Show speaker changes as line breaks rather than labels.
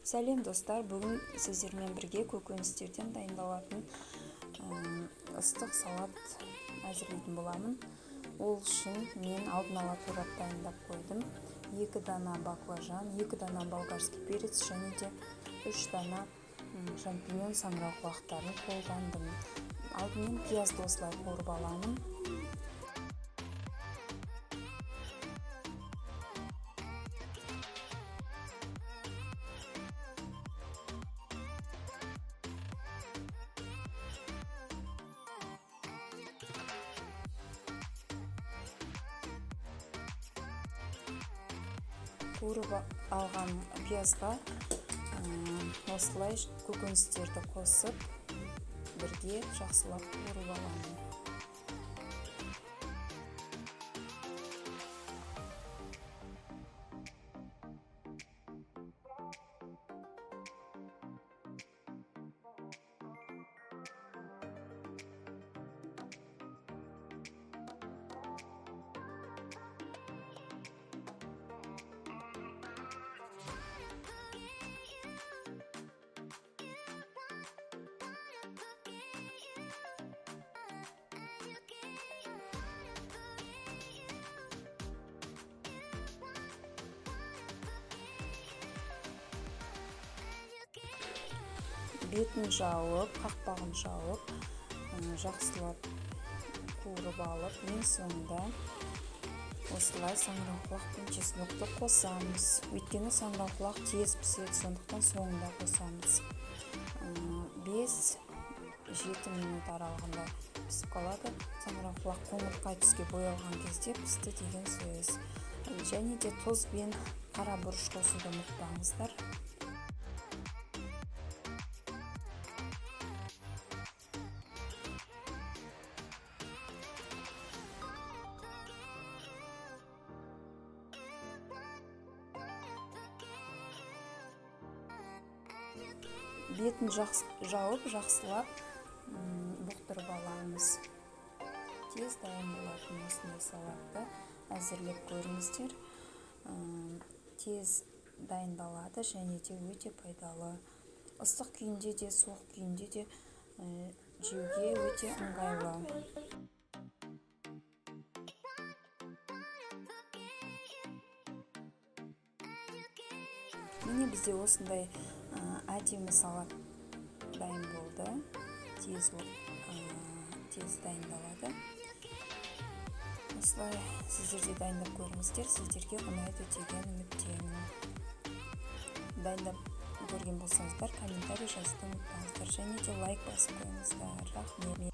Сәлем достар, бүгін сіздермен бірге көкөністерден дайындалатын ыстық салат әзірлейтін боламын. Ол үшін мен алдын ала турап дайындап қойдым. 2 дана баклажан, 2 дана болгарский перец және де 3 дана шампиньон саңырауқұлақтарын қолдандым. Алдымен пиязды осылай қуырып аламын. Қуырып алған пиязға осылай көкөністерді қосып бірге жақсылап қуырып аламын. Бетін жауып, қақпағын жауып, жақсылап қуырып алып, ең соңында осылай саңырауқұлақ пен чеснокты қосамыз. Өйткені саңырауқұлақ тез піседі, сондықтан соңында қосамыз. 5-7 минут аралығында пісіп қалады. Саңырауқұлақ қоңырқай түске боялған кезде пісті деген сөз. Және де тұз бен қара бұрыш қосуды ұмытпаңыздар. Бетін жауып, жақсылап бұқтырып аламыз. Тез дайын болатын осындай салатты әзірлеп көріңіздер. Тез дайындалады және де өте пайдалы. Ыстық күйінде де, суық күйінде де жеуге өте ыңғайлы. Міне бізде осындай әдемі салат дайын болды. Тез дайындалады. Осылай сіздерде дайындап көріңіздер, сіздерге ұнайды деген үміттемін. Дайындап көрген болсаңыздар, комментарий жазуды ұмытпаңыздар және де лайк басып қойыңыздар. Рахмет.